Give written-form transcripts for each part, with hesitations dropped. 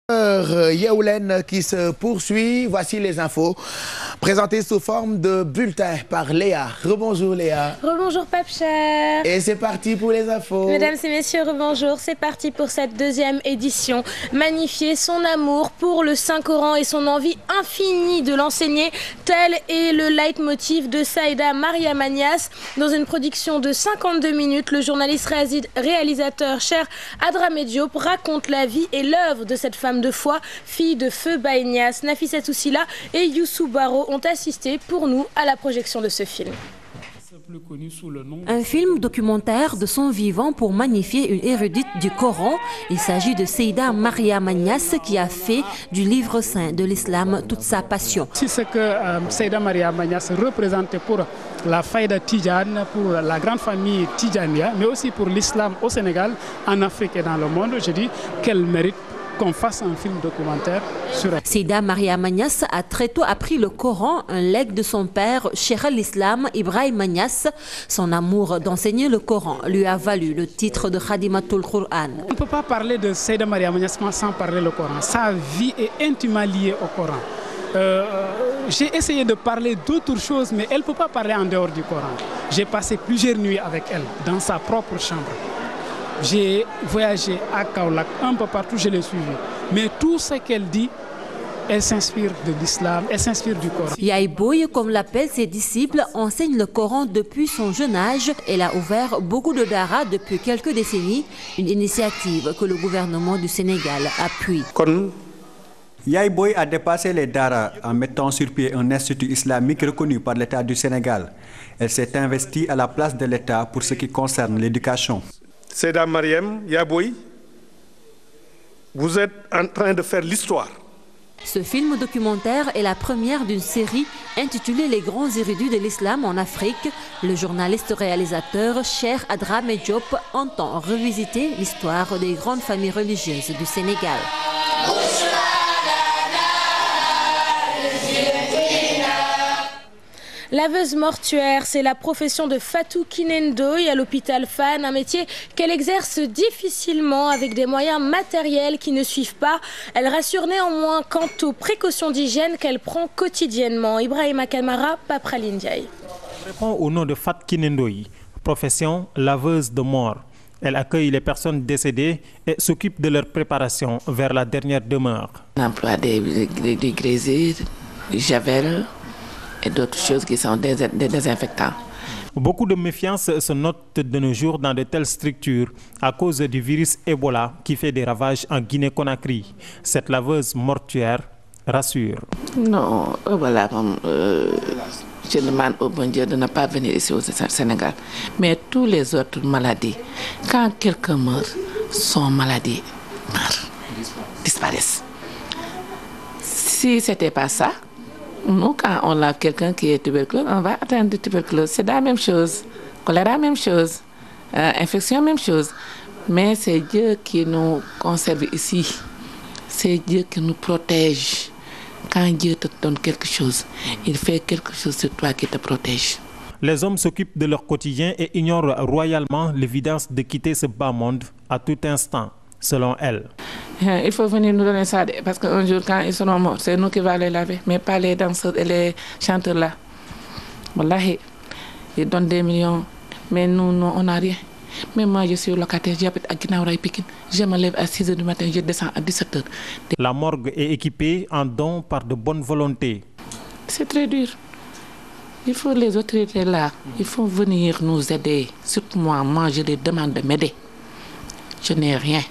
Yeoulen qui se poursuit. Voici les infos présentées sous forme de bulletin par Léa. Rebonjour Léa. Rebonjour Pape Cher. Et c'est parti pour les infos. Mesdames et messieurs, rebonjour. C'est parti pour cette deuxième édition. Magnifier son amour pour le Saint-Coran et son envie infinie de l'enseigner. Tel est le leitmotiv de Saïda Maria Magnas. Dans une production de 52 minutes, le journaliste réalisateur Cher Adramé Diop raconte la vie et l'œuvre de cette femme de foi, fille de feu Baïnias. Nafissatou Silla et Youssou Baro ont assisté pour nous à la projection de ce film. Un film documentaire de son vivant pour magnifier une érudite du Coran. Il s'agit de Saïda Maria Magnas qui a fait du livre saint de l'islam toute sa passion. C'est ce que Saïda Maria Magnas représentait pour la Faïda Tidjane, pour la grande famille Tidjania, mais aussi pour l'islam au Sénégal, en Afrique et dans le monde. Je dis qu'elle mérite qu'on fasse un film documentaire sur elle. Saïda Maria Magnas a très tôt appris le Coran, un legs de son père, Cheikh al-Islam Ibrahim Magnas. Son amour d'enseigner le Coran lui a valu le titre de Khadimatul Quran. On ne peut pas parler de Saïda Maria Magnas sans parler le Coran. Sa vie est intimement liée au Coran. J'ai essayé de parler d'autres choses, mais elle ne peut pas parler en dehors du Coran. J'ai passé plusieurs nuits avec elle, dans sa propre chambre. J'ai voyagé à Kaolack, un peu partout, je l'ai suivi. Mais tout ce qu'elle dit, elle s'inspire de l'islam, elle s'inspire du Coran. Yaye Boye, comme l'appellent ses disciples, enseigne le Coran depuis son jeune âge. Elle a ouvert beaucoup de daara depuis quelques décennies, une initiative que le gouvernement du Sénégal appuie. Yaye Boye a dépassé les daara en mettant sur pied un institut islamique reconnu par l'État du Sénégal. Elle s'est investie à la place de l'État pour ce qui concerne l'éducation. Saïda Mariam Yaboui, vous êtes en train de faire l'histoire. Ce film documentaire est la première d'une série intitulée Les grands érudits de l'islam en Afrique. Le journaliste réalisateur Cher Adramé Diop entend revisiter l'histoire des grandes familles religieuses du Sénégal. Laveuse mortuaire, c'est la profession de Fatou Kiné Ndoye à l'hôpital Fann, un métier qu'elle exerce difficilement avec des moyens matériels qui ne suivent pas. Elle rassure néanmoins quant aux précautions d'hygiène qu'elle prend quotidiennement. Ibrahima Kamara, Papraline Ndiaye. Je réponds au nom de Fatou Kiné Ndoye, profession laveuse de mort. Elle accueille les personnes décédées et s'occupe de leur préparation vers la dernière demeure. On emploie des grésires, du javel et d'autres choses qui sont des désinfectants. Beaucoup de méfiance se note de nos jours dans de telles structures à cause du virus Ebola qui fait des ravages en Guinée-Conakry. Cette laveuse mortuaire rassure. Non, voilà, je demande au bon Dieu de ne pas venir ici au Sénégal. Mais toutes les autres maladies, quand quelqu'un meurt, son maladie meurt, disparaissent. Si ce n'était pas ça, nous, quand on a quelqu'un qui est tuberculeux, on va atteindre de tuberculose. C'est la même chose. Choléra, même chose. Infection, même chose. Mais c'est Dieu qui nous conserve ici. C'est Dieu qui nous protège. Quand Dieu te donne quelque chose, il fait quelque chose sur toi qui te protège. Les hommes s'occupent de leur quotidien et ignorent royalement l'évidence de quitter ce bas monde à tout instant, selon elle. Il faut venir nous donner ça, parce qu'un jour, quand ils seront morts, c'est nous qui allons les laver, mais pas les danseurs et les chanteurs là. Wallahi, ils donnent des millions, mais nous, on n'a rien. Mais moi, je suis locataire, j'habite à Guinaouraï Pikine. Je me lève à 6 h du matin, je descends à 17 h. La morgue est équipée en dons par de bonne volonté. C'est très dur. Il faut les autorités là, il faut venir nous aider. Surtout moi, je les demande de m'aider. Je n'ai rien.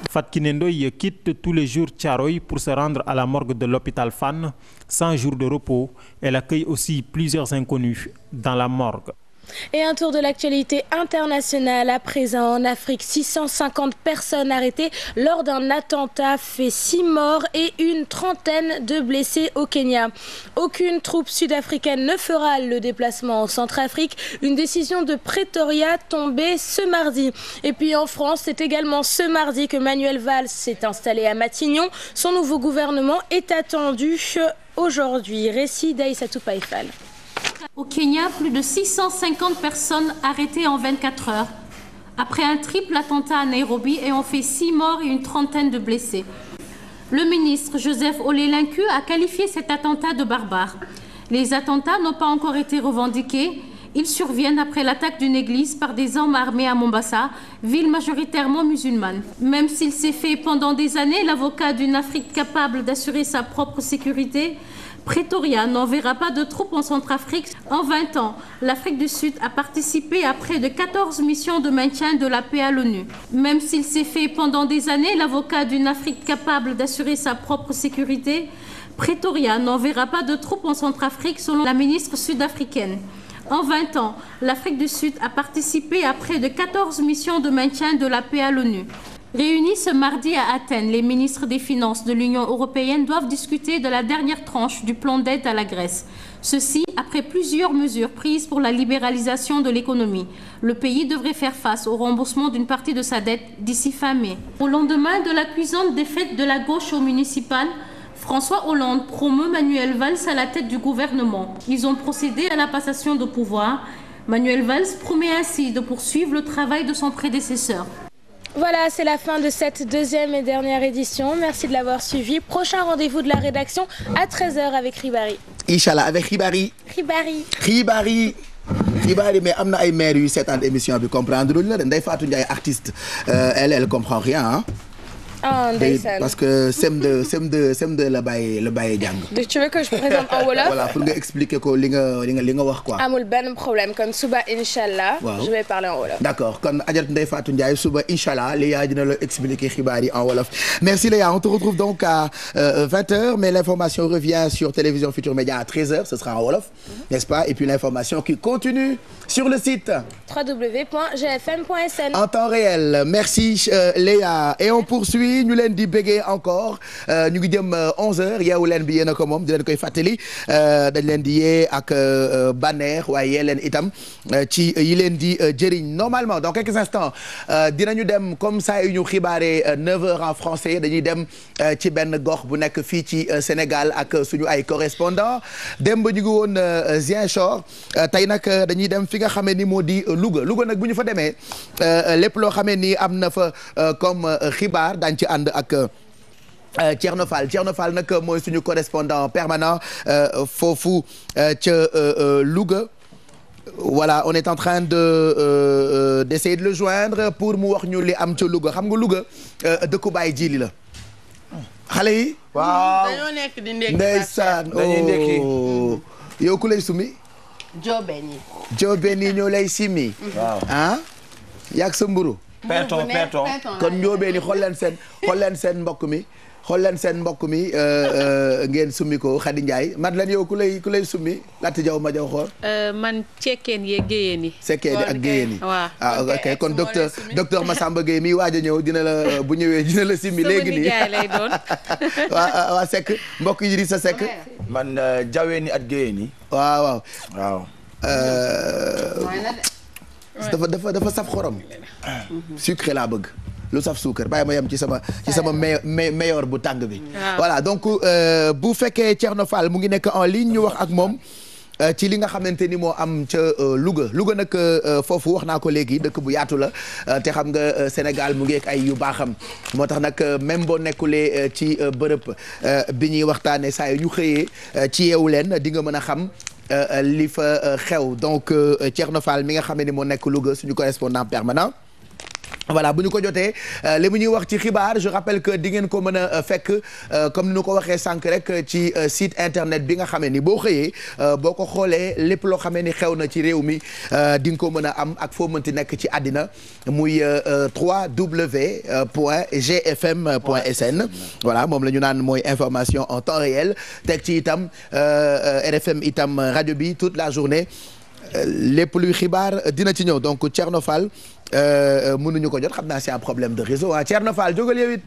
Fatou Kiné Ndoye quitte tous les jours Thiaroye pour se rendre à la morgue de l'hôpital Fann. 100 jours de repos. Elle accueille aussi plusieurs inconnus dans la morgue. Et un tour de l'actualité internationale à présent en Afrique. 650 personnes arrêtées lors d'un attentat fait 6 morts et une trentaine de blessés au Kenya. Aucune troupe sud-africaine ne fera le déplacement en Centrafrique. Une décision de Pretoria tombée ce mardi. Et puis en France, c'est également ce mardi que Manuel Valls s'est installé à Matignon. Son nouveau gouvernement est attendu aujourd'hui. Récit d'Aïssatou Païfal. Au Kenya, plus de 650 personnes arrêtées en 24 heures. Après un triple attentat à Nairobi ayant fait 6 morts et une trentaine de blessés. Le ministre Joseph Olelincu a qualifié cet attentat de barbare. Les attentats n'ont pas encore été revendiqués. Ils surviennent après l'attaque d'une église par des hommes armés à Mombasa, ville majoritairement musulmane. Même s'il s'est fait pendant des années l'avocat d'une Afrique capable d'assurer sa propre sécurité, Pretoria n'enverra pas de troupes en Centrafrique. En 20 ans, l'Afrique du Sud a participé à près de 14 missions de maintien de la paix à l'ONU. Même s'il s'est fait pendant des années l'avocat d'une Afrique capable d'assurer sa propre sécurité, Pretoria n'enverra pas de troupes en Centrafrique selon la ministre sud-africaine. En 20 ans, l'Afrique du Sud a participé à près de 14 missions de maintien de la paix à l'ONU. Réunis ce mardi à Athènes, les ministres des Finances de l'Union européenne doivent discuter de la dernière tranche du plan d'aide à la Grèce. Ceci après plusieurs mesures prises pour la libéralisation de l'économie. Le pays devrait faire face au remboursement d'une partie de sa dette d'ici fin mai. Au lendemain de la cuisante défaite de la gauche au municipal, François Hollande promeut Manuel Valls à la tête du gouvernement. Ils ont procédé à la passation de pouvoir. Manuel Valls promet ainsi de poursuivre le travail de son prédécesseur. Voilà, c'est la fin de cette deuxième et dernière édition. Merci de l'avoir suivi. Prochain rendez-vous de la rédaction à 13h avec Ribari. Inch'Allah, avec Ribari. Ribari, mais am na ay maire yu seetaan émission bi comprendre luñ la de Ndeye Fatou Ndiaye artiste elle comprend rien hein. Ah, parce que CM2 la bàyyi jàng. Tu veux que je présente en wolof? Voilà, pour nga expliquer ko li nga wax quoi. Amul benn problème kon suba inchallah. Je vais parler en wolof. D'accord kon Adjaratou Ndeye Fatou Ndiaye suba inchallah Léa dina la expliquer xibaar yi en wolof. Merci Léa, on te retrouve donc à 20h mais l'information revient sur Télévision Futurs Médias à 13h, ce sera en wolof, n'est-ce pas? Et puis l'information qui continue sur le site www.gfm.sn en temps réel. Merci Léa et on poursuit. ñu leen di béggee encore ñu ngi jëm 11h yeewu leen bi yéen a ko moom di leen koy fàttali dañ leen di yee ak banneex waaye yee leen itam ci yi leen di jëriñ normalement dans quelques instants dinañu dem comme ça yu ñu xibaaree 9h en français dañuy dem ci benn gox bu nekk fii ci Sénégal ak suñu ay correspondants dem ba ñu ngi woon Ziguinchor tey nag dañuy dem fi nga xamee ni moo di Louga nag bu ñu fa demee lépp loo xamee ni am na fa comme xibaar dañ ci ànd ak Thierno Fall nag mooy suñu correspondant permanent foofu ca Louga voilà on est en train d'essayer de le joindre pour mu wax ñu li am ca Louga xam nga Louga dëkku Baye Jili la xale yi waaw dañoo nekk di ndekki ndeysaan dañuy ndekki yow ku lay sumi joobeen yi ñoo lay simi waaw ah yaag sa mburu peeton kon njóobee ni xool leen seen mbokk mi ngeen summi ko Khady Ndiaye Madeleine yow ku lay summi Laati Jaw ma jaw xool man cekkeen yeeg géyeen yi sekkeen yi ak géyeen yi waaw ok kon docteur Massamba Gueye mi waaj a ñëw dina la bu ñëwee dina la simmi léegi nii sama nijaay lay doon waa Seck mbokk yi di sa Seck man jaween yi ak géyeen yi waaw dafa saf xorom sucré laa bëgg lu saf suukar bàyyi ma yem ci sama meilleur bu tàng bi voilà donc bu fekkee Thierno Fall mu ngi nekk en ligne ñu wax ak moom ci li nga xamante ni moo am ca Louga nag foofu wax naa ko léegi dëkk bu yaatu la te xam nga Sénégal mu ngi ak ay yu baaxam moo tax nag même boo nekkulee ci bërëb bi ñuy waxtaanee saa yu ñu xëyee ci yeewu leen di nga mën a xam li fa xew donc Thierno Fall mi nga xam ne ni moo nekk Louga suñu correspondant permanent voilà bu ñu ko jotee li mu ñuy wax ci xibaar je rappelle que di ngeen ko mën a fekk comme ni ñu ko waxee sànq rek ci site internet bi nga xamee ni boo xëyee boo ko xoolee lépp loo xamee ni xew na ci réew mi di nga ko mën a am ak foo mënti nekk ci àddina muy www.gfm.sn voilà moom la ñu naan mooy information en temps réel teg ci itam RFM itam rajo bi toute la journée lépp luy xibaar dina ci ñëw donc Thierno Fall mënuñu ko jot xam naa c'est un problème de réseau ah Thierno Fall jógal yow it